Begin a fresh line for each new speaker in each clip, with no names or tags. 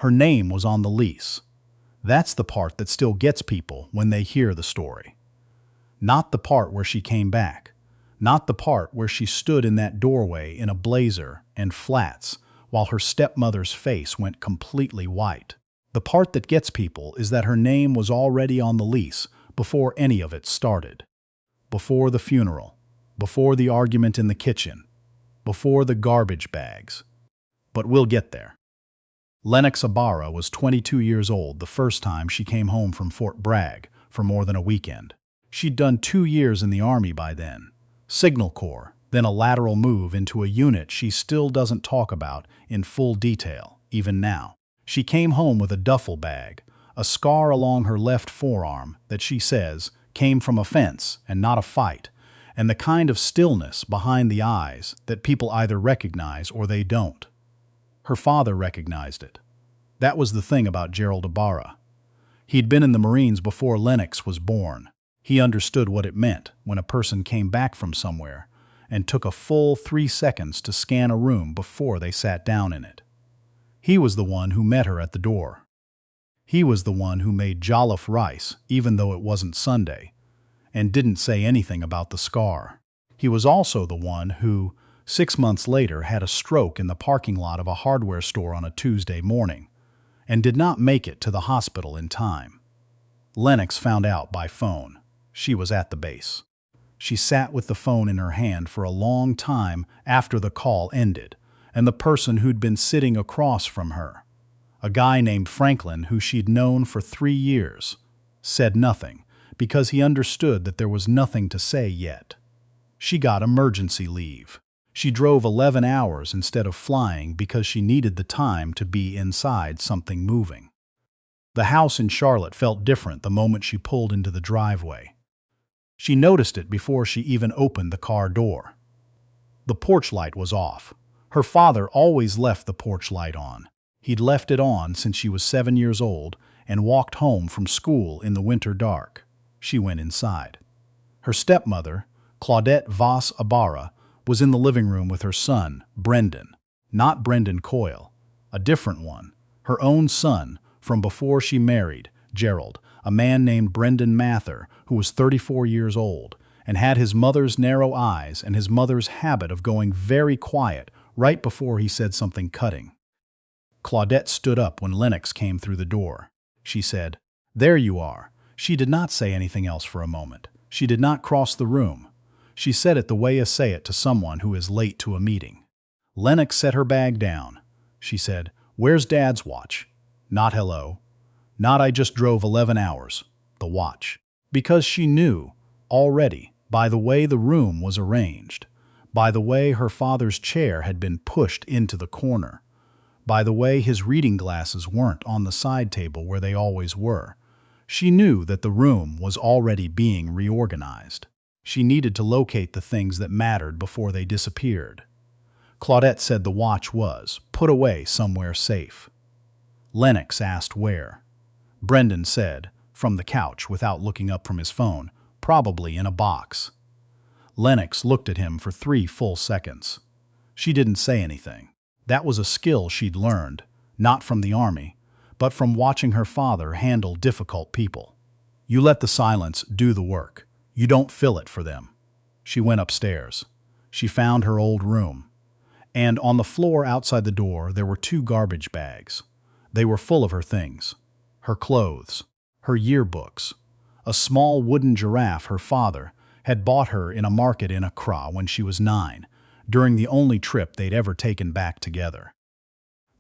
Her name was on the lease. That's the part that still gets people when they hear the story. Not the part where she came back. Not the part where she stood in that doorway in a blazer and flats while her stepmother's face went completely white. The part that gets people is that her name was already on the lease before any of it started. Before the funeral, before the argument in the kitchen, before the garbage bags. But we'll get there. Lennox Abara was 22 years old the first time she came home from Fort Bragg for more than a weekend. She'd done 2 years in the Army by then. Signal Corps, then a lateral move into a unit she still doesn't talk about in full detail, even now. She came home with a duffel bag, a scar along her left forearm that she says came from a fence and not a fight, and the kind of stillness behind the eyes that people either recognize or they don't. Her father recognized it. That was the thing about Gerald Abara. He'd been in the Marines before Lennox was born. He understood what it meant when a person came back from somewhere and took a full 3 seconds to scan a room before they sat down in it. He was the one who met her at the door. He was the one who made jollof rice even though it wasn't Sunday, and didn't say anything about the scar. He was also the one who, 6 months later, had a stroke in the parking lot of a hardware store on a Tuesday morning, and did not make it to the hospital in time. Lennox found out by phone. She was at the base. She sat with the phone in her hand for a long time after the call ended, and the person who'd been sitting across from her, a guy named Franklin who she'd known for 3 years, said nothing because he understood that there was nothing to say yet. She got emergency leave. She drove 11 hours instead of flying because she needed the time to be inside something moving. The house in Charlotte felt different the moment she pulled into the driveway. She noticed it before she even opened the car door. The porch light was off. Her father always left the porch light on. He'd left it on since she was 7 years old and walked home from school in the winter dark. She went inside. Her stepmother, Claudette Abara, was in the living room with her son, Brendan. Not Brendan Coyle, a different one. Her own son from before she married, Gerald, a man named Brendan Mather, who was 34 years old and had his mother's narrow eyes and his mother's habit of going very quiet right before he said something cutting. Claudette stood up when Lennox came through the door. She said, "There you are." She did not say anything else for a moment. She did not cross the room. She said it the way you say it to someone who is late to a meeting. Lennox set her bag down. She said, "Where's Dad's watch?" Not hello. Not I just drove 11 hours. The watch. Because she knew, already, by the way the room was arranged, by the way her father's chair had been pushed into the corner, by the way his reading glasses weren't on the side table where they always were. She knew that the room was already being reorganized. She needed to locate the things that mattered before they disappeared. Claudette said the watch was put away somewhere safe. Lennox asked where. Brendan said, from the couch without looking up from his phone, probably in a box. Lennox looked at him for 3 full seconds. She didn't say anything. That was a skill she'd learned, not from the Army, but from watching her father handle difficult people. You let the silence do the work. You don't fill it for them. She went upstairs. She found her old room. And on the floor outside the door there were 2 garbage bags. They were full of her things. Her clothes. Her yearbooks. A small wooden giraffe her father had bought her in a market in Accra when she was 9, during the only trip they'd ever taken back together.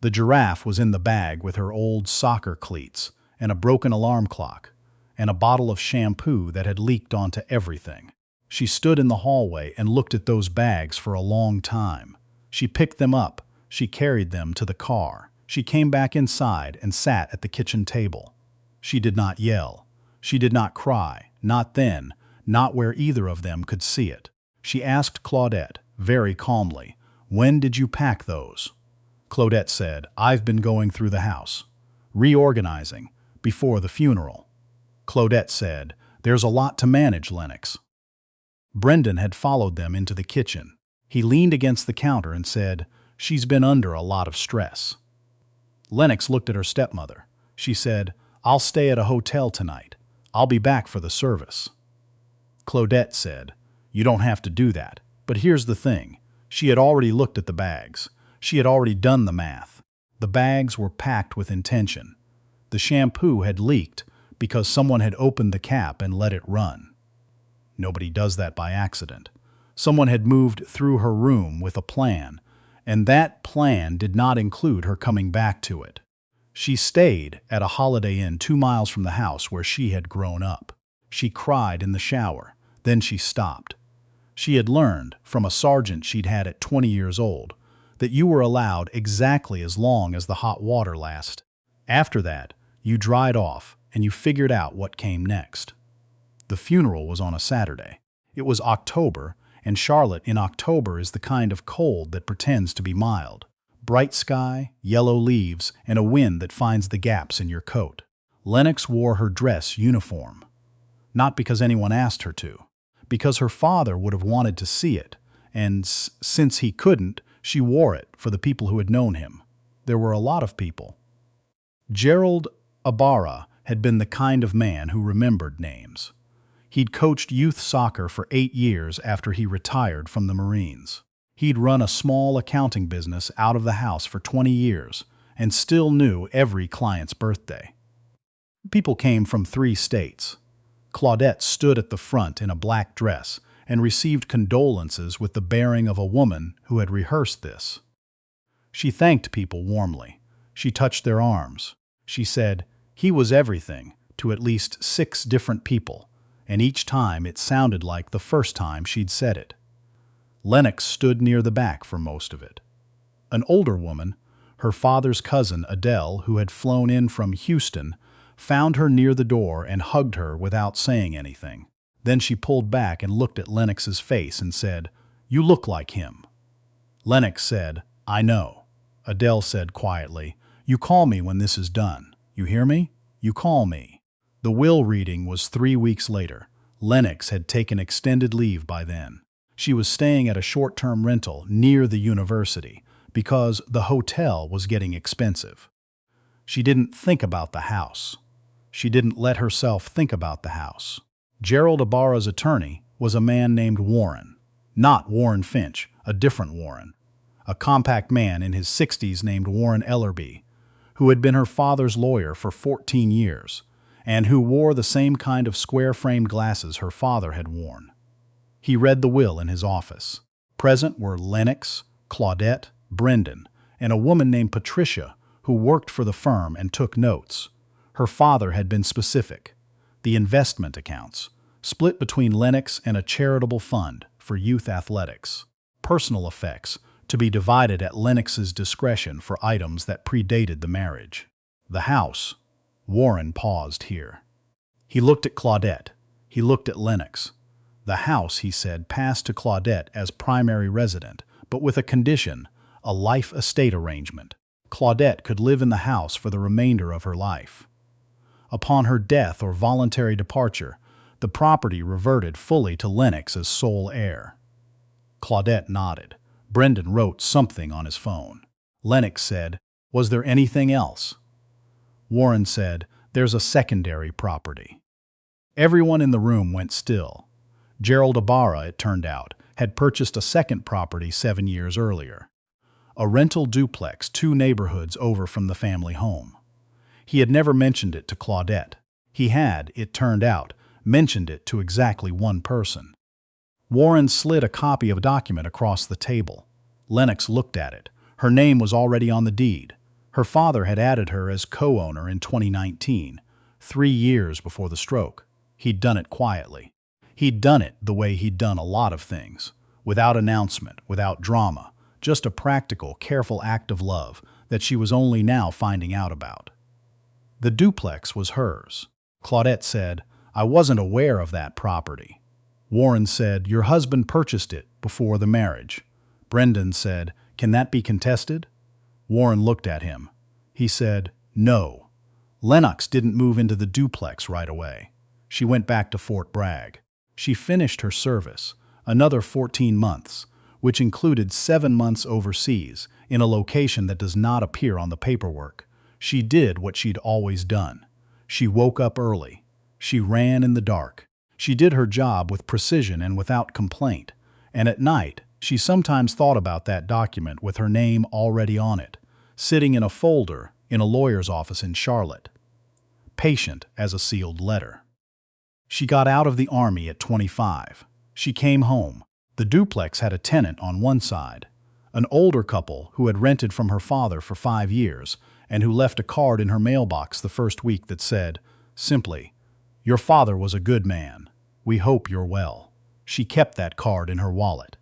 The giraffe was in the bag with her old soccer cleats and a broken alarm clock and a bottle of shampoo that had leaked onto everything. She stood in the hallway and looked at those bags for a long time. She picked them up. She carried them to the car. She came back inside and sat at the kitchen table. She did not yell. She did not cry. Not then. Not where either of them could see it. She asked Claudette, very calmly, "When did you pack those?" Claudette said, "I've been going through the house. Reorganizing. Before the funeral." Claudette said, "There's a lot to manage, Lennox." Brendan had followed them into the kitchen. He leaned against the counter and said, "She's been under a lot of stress." Lennox looked at her stepmother. She said, "I'll stay at a hotel tonight. I'll be back for the service." Claudette said, "You don't have to do that. But here's the thing. She had already looked at the bags. She had already done the math. The bags were packed with intention. The shampoo had leaked because someone had opened the cap and let it run. Nobody does that by accident. Someone had moved through her room with a plan, and that plan did not include her coming back to it. She stayed at a Holiday Inn 2 miles from the house where she had grown up. She cried in the shower. Then she stopped. She had learned from a sergeant she'd had at 20 years old that you were allowed exactly as long as the hot water lasted. After that, you dried off and you figured out what came next. The funeral was on a Saturday. It was October, and Charlotte in October is the kind of cold that pretends to be mild. Bright sky, yellow leaves, and a wind that finds the gaps in your coat. Lennox wore her dress uniform. Not because anyone asked her to. Because her father would have wanted to see it, and since he couldn't, she wore it for the people who had known him. There were a lot of people. Gerald Abara had been the kind of man who remembered names. He'd coached youth soccer for 8 years after he retired from the Marines. He'd run a small accounting business out of the house for 20 years and still knew every client's birthday. People came from 3 states. Claudette stood at the front in a black dress and received condolences with the bearing of a woman who had rehearsed this. She thanked people warmly. She touched their arms. She said, "He was everything," to at least 6 different people, and each time it sounded like the first time she'd said it. Lennox stood near the back for most of it. An older woman, her father's cousin Adele, who had flown in from Houston, found her near the door and hugged her without saying anything. Then she pulled back and looked at Lennox's face and said, "You look like him." Lennox said, "I know." Adele said quietly, "You call me when this is done. You hear me? You call me." The will reading was 3 weeks later. Lennox had taken extended leave by then. She was staying at a short-term rental near the university because the hotel was getting expensive. She didn't think about the house. She didn't let herself think about the house. Gerald Abara's attorney was a man named Warren. Not Warren Finch, a different Warren. A compact man in his 60s named Warren Ellerby, who had been her father's lawyer for 14 years, and who wore the same kind of square-framed glasses her father had worn. He read the will in his office. Present were Lennox, Claudette, Brendan, and a woman named Patricia who worked for the firm and took notes. Her father had been specific. The investment accounts, split between Lennox and a charitable fund for youth athletics. Personal effects, to be divided at Lennox's discretion for items that predated the marriage. The house. Warren paused here. He looked at Claudette. He looked at Lennox. The house, he said, passed to Claudette as primary resident, but with a condition, a life estate arrangement. Claudette could live in the house for the remainder of her life. Upon her death or voluntary departure, the property reverted fully to Lennox as sole heir. Claudette nodded. Brendan wrote something on his phone. Lennox said, "Was there anything else?" Warren said, "There's a secondary property." Everyone in the room went still. Gerald Abara, it turned out, had purchased a second property 7 years earlier. A rental duplex 2 neighborhoods over from the family home. He had never mentioned it to Claudette. He had, it turned out, mentioned it to exactly one person. Warren slid a copy of a document across the table. Lennox looked at it. Her name was already on the deed. Her father had added her as co-owner in 2019, 3 years before the stroke. He'd done it quietly. He'd done it the way he'd done a lot of things, without announcement, without drama, just a practical, careful act of love that she was only now finding out about. The duplex was hers. Claudette said, "I wasn't aware of that property." Warren said, "Your husband purchased it before the marriage." Brendan said, "Can that be contested?" Warren looked at him. He said, "No." Lennox didn't move into the duplex right away. She went back to Fort Bragg. She finished her service, another 14 months, which included 7 months overseas in a location that does not appear on the paperwork. She did what she'd always done. She woke up early. She ran in the dark. She did her job with precision and without complaint. And at night, she sometimes thought about that document with her name already on it, sitting in a folder in a lawyer's office in Charlotte, patient as a sealed letter. She got out of the army at 25. She came home. The duplex had a tenant on one side, an older couple who had rented from her father for 5 years and who left a card in her mailbox the first week that said, simply, "Your father was a good man. We hope you're well." She kept that card in her wallet.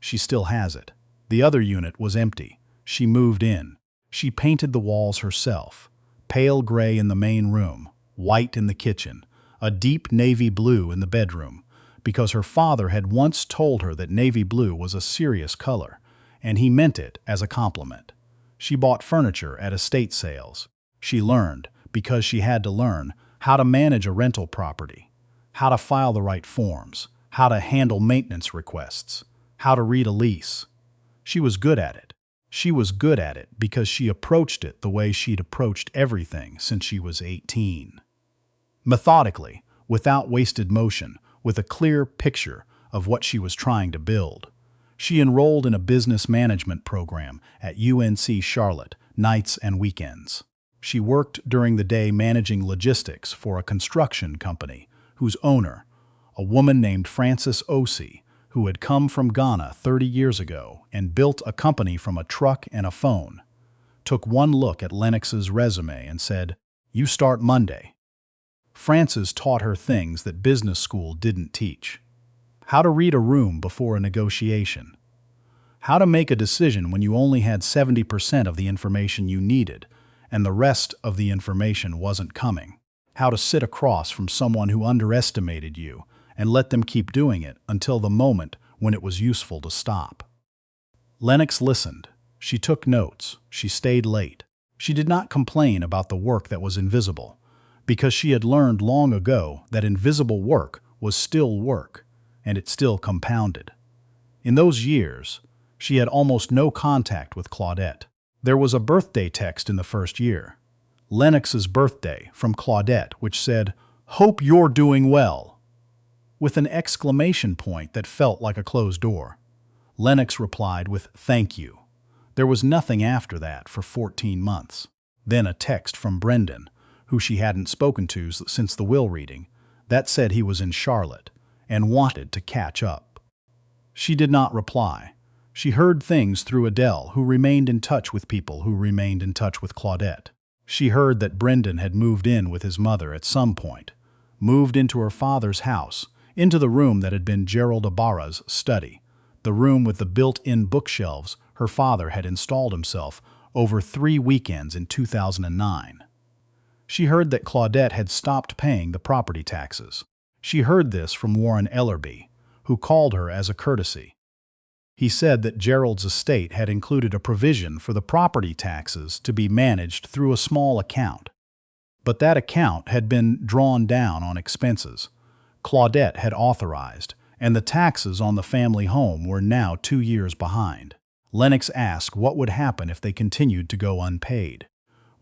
She still has it. The other unit was empty. She moved in. She painted the walls herself, pale gray in the main room, white in the kitchen, a deep navy blue in the bedroom, because her father had once told her that navy blue was a serious color, and he meant it as a compliment. She bought furniture at estate sales. She learned, because she had to learn, how to manage a rental property, how to file the right forms, how to handle maintenance requests, how to read a lease. She was good at it. She was good at it because she approached it the way she'd approached everything since she was 18. Methodically, without wasted motion, with a clear picture of what she was trying to build. She enrolled in a business management program at UNC Charlotte, nights and weekends. She worked during the day managing logistics for a construction company whose owner, a woman named Frances Osei, who had come from Ghana 30 years ago and built a company from a truck and a phone, took one look at Lennox's resume and said, "You start Monday." Frances taught her things that business school didn't teach. How to read a room before a negotiation. How to make a decision when you only had 70% of the information you needed and the rest of the information wasn't coming. How to sit across from someone who underestimated you and let them keep doing it until the moment when it was useful to stop. Lennox listened. She took notes. She stayed late. She did not complain about the work that was invisible, because she had learned long ago that invisible work was still work, and it still compounded. In those years, she had almost no contact with Claudette. There was a birthday text in the first year, Lennox's birthday, from Claudette, which said, "Hope you're doing well," with an exclamation point that felt like a closed door. Lennox replied with "Thank you." There was nothing after that for 14 months. Then a text from Brendan, who she hadn't spoken to since the will reading, that said he was in Charlotte and wanted to catch up. She did not reply. She heard things through Adele, who remained in touch with people who remained in touch with Claudette. She heard that Brendan had moved in with his mother at some point, moved into her father's house, into the room that had been Gerald Abara's study, the room with the built-in bookshelves her father had installed himself over 3 weekends in 2009. She heard that Claudette had stopped paying the property taxes. She heard this from Warren Ellerby, who called her as a courtesy. He said that Gerald's estate had included a provision for the property taxes to be managed through a small account. But that account had been drawn down on expenses Claudette had authorized, and the taxes on the family home were now 2 years behind. Lennox asked what would happen if they continued to go unpaid.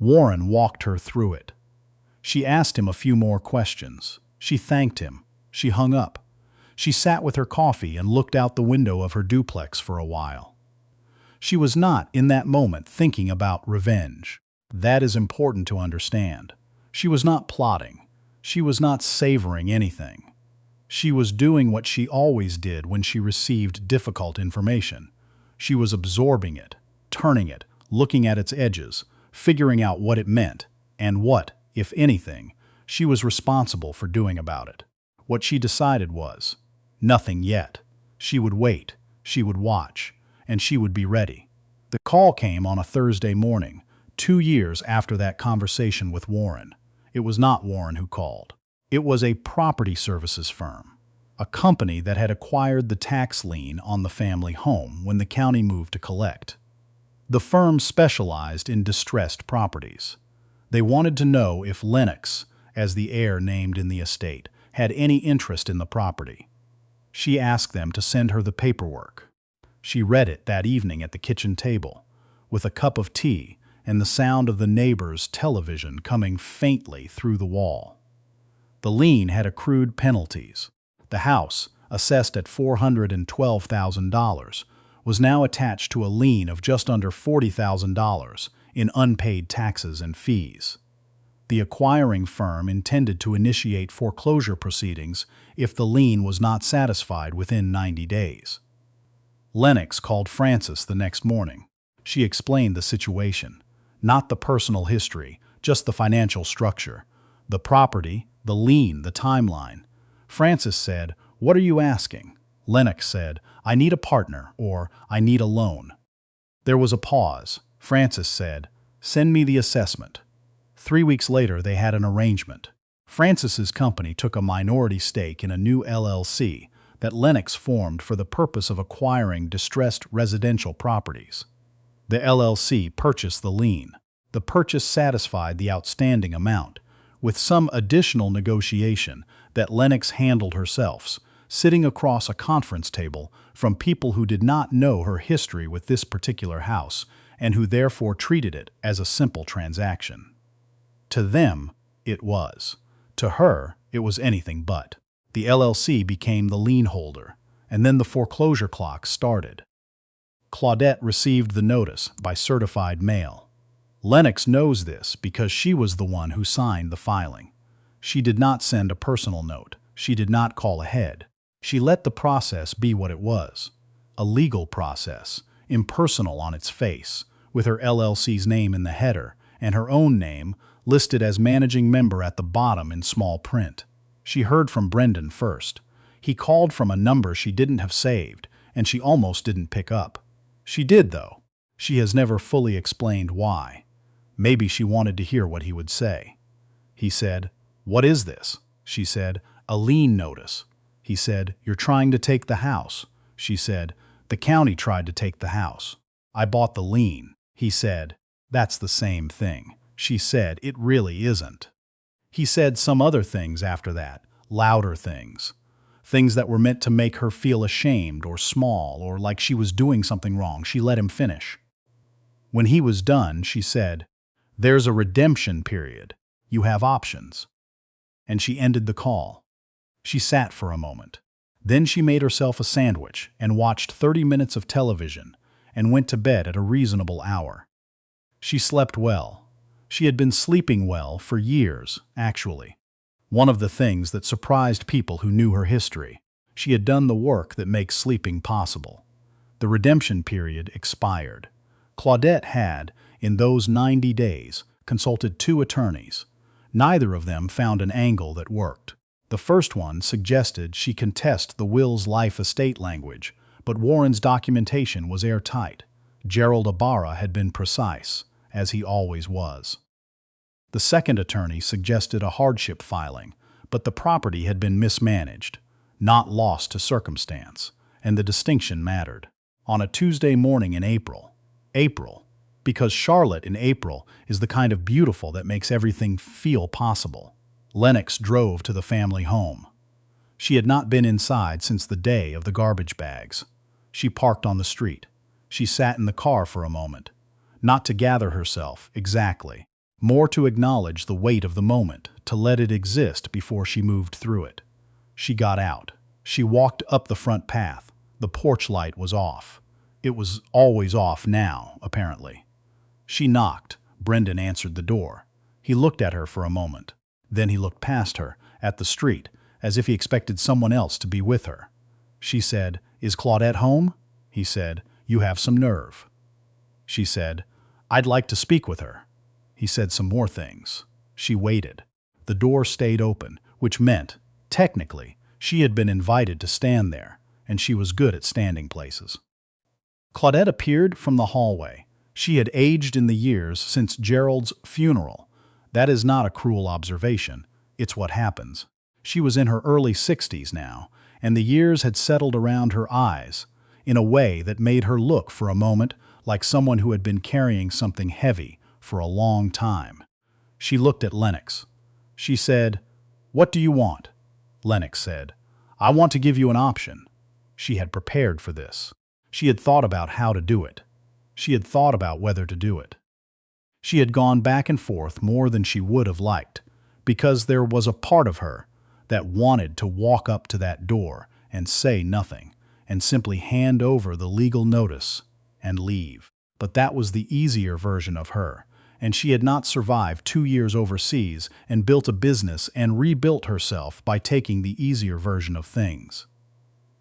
Warren walked her through it. She asked him a few more questions. She thanked him. She hung up. She sat with her coffee and looked out the window of her duplex for a while. She was not, in that moment, thinking about revenge. That is important to understand. She was not plotting. She was not savoring anything. She was doing what she always did when she received difficult information. She was absorbing it, turning it, looking at its edges, figuring out what it meant, and what, if anything, she was responsible for doing about it. What she decided was, nothing yet. She would wait, she would watch, and she would be ready. The call came on a Thursday morning, 2 years after that conversation with Warren. It was not Warren who called. It was a property services firm, a company that had acquired the tax lien on the family home when the county moved to collect. The firm specialized in distressed properties. They wanted to know if Lennox, as the heir named in the estate, had any interest in the property. She asked them to send her the paperwork. She read it that evening at the kitchen table, with a cup of tea and the sound of the neighbor's television coming faintly through the wall. The lien had accrued penalties. The house, assessed at $412,000, was now attached to a lien of just under $40,000 in unpaid taxes and fees. The acquiring firm intended to initiate foreclosure proceedings if the lien was not satisfied within 90 days. Lennox called Frances the next morning. She explained the situation, not the personal history, just the financial structure, the property, the lien, the timeline. Frances said, "What are you asking?" Lennox said, "I need a partner," or "I need a loan." There was a pause. Frances said, "Send me the assessment." 3 weeks later, they had an arrangement. Frances's company took a minority stake in a new LLC that Lennox formed for the purpose of acquiring distressed residential properties. The LLC purchased the lien. The purchase satisfied the outstanding amount, with some additional negotiation that Lennox handled herself, sitting across a conference table from people who did not know her history with this particular house and who therefore treated it as a simple transaction. To them, it was. To her, it was anything but. The LLC became the lien holder, and then the foreclosure clock started. Claudette received the notice by certified mail. Lennox knows this because she was the one who signed the filing. She did not send a personal note. She did not call ahead. She let the process be what it was, a legal process, impersonal on its face, with her LLC's name in the header and her own name listed as managing member at the bottom in small print. She heard from Brendan first. He called from a number she didn't have saved, and she almost didn't pick up. She did, though. She has never fully explained why. Maybe she wanted to hear what he would say. He said, "What is this?" She said, "A lien notice." He said, "You're trying to take the house." She said, "The county tried to take the house. I bought the lien." He said, "That's the same thing." She said, "It really isn't." He said some other things after that, louder things. Things that were meant to make her feel ashamed or small or like she was doing something wrong. She let him finish. When he was done, she said, "There's a redemption period. You have options." And she ended the call. She sat for a moment. Then she made herself a sandwich and watched 30 minutes of television and went to bed at a reasonable hour. She slept well. She had been sleeping well for years, actually. One of the things that surprised people who knew her history. She had done the work that makes sleeping possible. The redemption period expired. Claudette had, in those 90 days, consulted 2 attorneys. Neither of them found an angle that worked. The first one suggested she contest the will's life estate language, but Warren's documentation was airtight. Gerald Abara had been precise, as he always was. The second attorney suggested a hardship filing, but the property had been mismanaged, not lost to circumstance, and the distinction mattered. On a Tuesday morning in April, because Charlotte in April is the kind of beautiful that makes everything feel possible, Lennox drove to the family home. She had not been inside since the day of the garbage bags. She parked on the street. She sat in the car for a moment, not to gather herself, exactly, more to acknowledge the weight of the moment, to let it exist before she moved through it. She got out. She walked up the front path. The porch light was off. It was always off now, apparently. She knocked. Brendan answered the door. He looked at her for a moment. Then he looked past her, at the street, as if he expected someone else to be with her. She said, "Is Claudette home?" He said, "You have some nerve." She said, "I'd like to speak with her." He said some more things. She waited. The door stayed open, which meant, technically, she had been invited to stand there, and she was good at standing places. Claudette appeared from the hallway. She had aged in the years since Gerald's funeral. That is not a cruel observation. It's what happens. She was in her early 60s now, and the years had settled around her eyes in a way that made her look for a moment like someone who had been carrying something heavy for a long time. She looked at Lennox. She said, "What do you want?" Lennox said, "I want to give you an option." She had prepared for this. She had thought about how to do it. She had thought about whether to do it. She had gone back and forth more than she would have liked, because there was a part of her that wanted to walk up to that door and say nothing, and simply hand over the legal notice and leave. But that was the easier version of her, and she had not survived 2 years overseas and built a business and rebuilt herself by taking the easier version of things.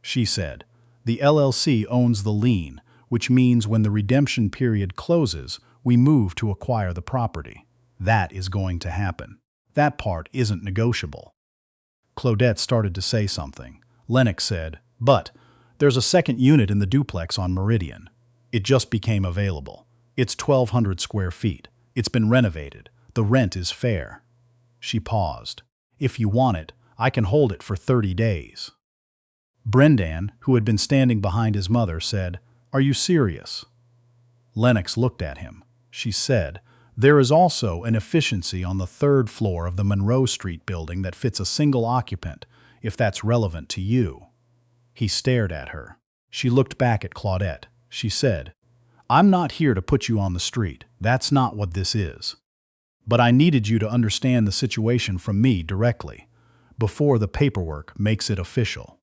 She said, "The LLC owns the lien, which means when the redemption period closes, we move to acquire the property. That is going to happen. That part isn't negotiable." Claudette started to say something. Lennox said, "But there's a second unit in the duplex on Meridian. It just became available. It's 1,200 square feet. It's been renovated. The rent is fair." She paused. "If you want it, I can hold it for 30 days. Brendan, who had been standing behind his mother, said, "Are you serious?" Lennox looked at him. She said, "There is also an efficiency on the 3rd floor of the Monroe Street building that fits a single occupant, if that's relevant to you." He stared at her. She looked back at Claudette. She said, "I'm not here to put you on the street. That's not what this is. But I needed you to understand the situation from me directly, before the paperwork makes it official."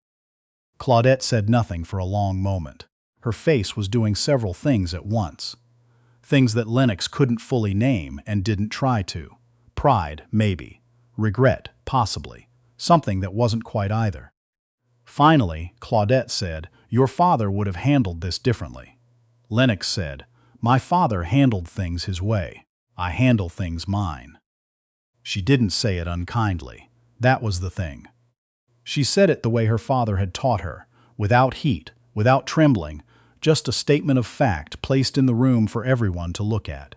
Claudette said nothing for a long moment. Her face was doing several things at once. Things that Lennox couldn't fully name and didn't try to. Pride, maybe. Regret, possibly. Something that wasn't quite either. Finally, Claudette said, "Your father would have handled this differently." Lennox said, "My father handled things his way. I handle things mine." She didn't say it unkindly. That was the thing. She said it the way her father had taught her, without heat, without trembling, just a statement of fact placed in the room for everyone to look at.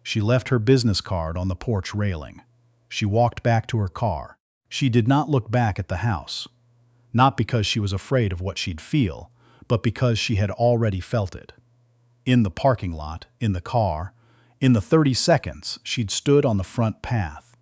She left her business card on the porch railing. She walked back to her car. She did not look back at the house. Not because she was afraid of what she'd feel, but because she had already felt it. In the parking lot, in the car, in the 30 seconds she'd stood on the front path.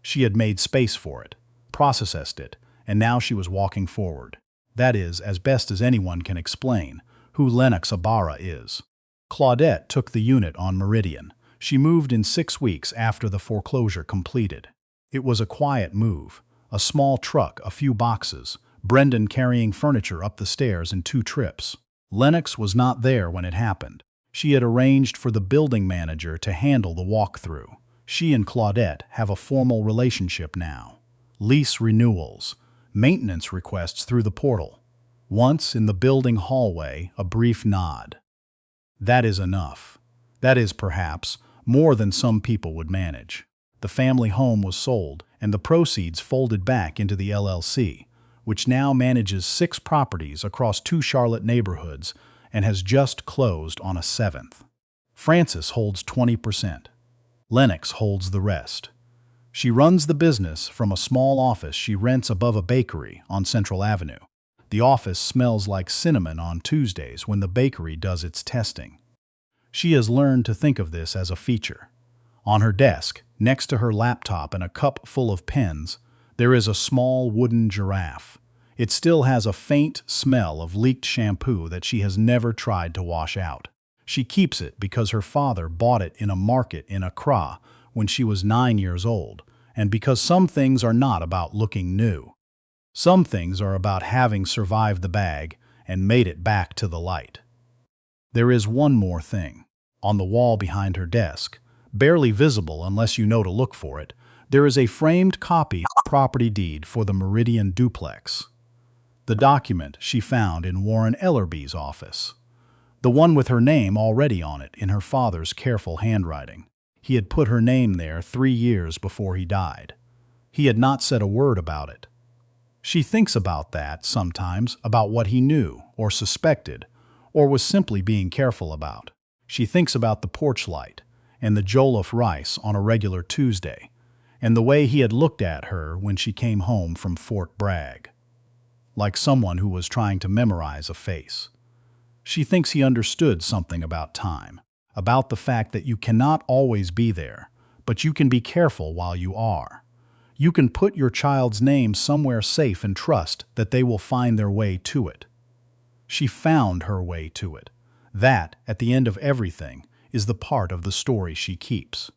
She had made space for it, processed it, and now she was walking forward. That is, as best as anyone can explain, who Lennox Abara is. Claudette took the unit on Meridian. She moved in 6 weeks after the foreclosure completed. It was a quiet move. A small truck, a few boxes, Brendan carrying furniture up the stairs in 2 trips. Lennox was not there when it happened. She had arranged for the building manager to handle the walkthrough. She and Claudette have a formal relationship now. Lease renewals, maintenance requests through the portal. Once in the building hallway, a brief nod. That is enough. That is, perhaps, more than some people would manage. The family home was sold, and the proceeds folded back into the LLC, which now manages 6 properties across 2 Charlotte neighborhoods and has just closed on a 7th. Frances holds 20%. Lennox holds the rest. She runs the business from a small office she rents above a bakery on Central Avenue. The office smells like cinnamon on Tuesdays when the bakery does its testing. She has learned to think of this as a feature. On her desk, next to her laptop and a cup full of pens, there is a small wooden giraffe. It still has a faint smell of leaked shampoo that she has never tried to wash out. She keeps it because her father bought it in a market in Accra when she was 9 years old, and because some things are not about looking new. Some things are about having survived the bag and made it back to the light. There is one more thing. On the wall behind her desk, barely visible unless you know to look for it, there is a framed copy of the property deed for the Meridian duplex. The document she found in Warren Ellerby's office. The one with her name already on it in her father's careful handwriting. He had put her name there 3 years before he died. He had not said a word about it. She thinks about that sometimes, about what he knew or suspected or was simply being careful about. She thinks about the porch light and the jollof rice on a regular Tuesday and the way he had looked at her when she came home from Fort Bragg, like someone who was trying to memorize a face. She thinks he understood something about time, about the fact that you cannot always be there, but you can be careful while you are. You can put your child's name somewhere safe and trust that they will find their way to it. She found her way to it. That, at the end of everything, is the part of the story she keeps.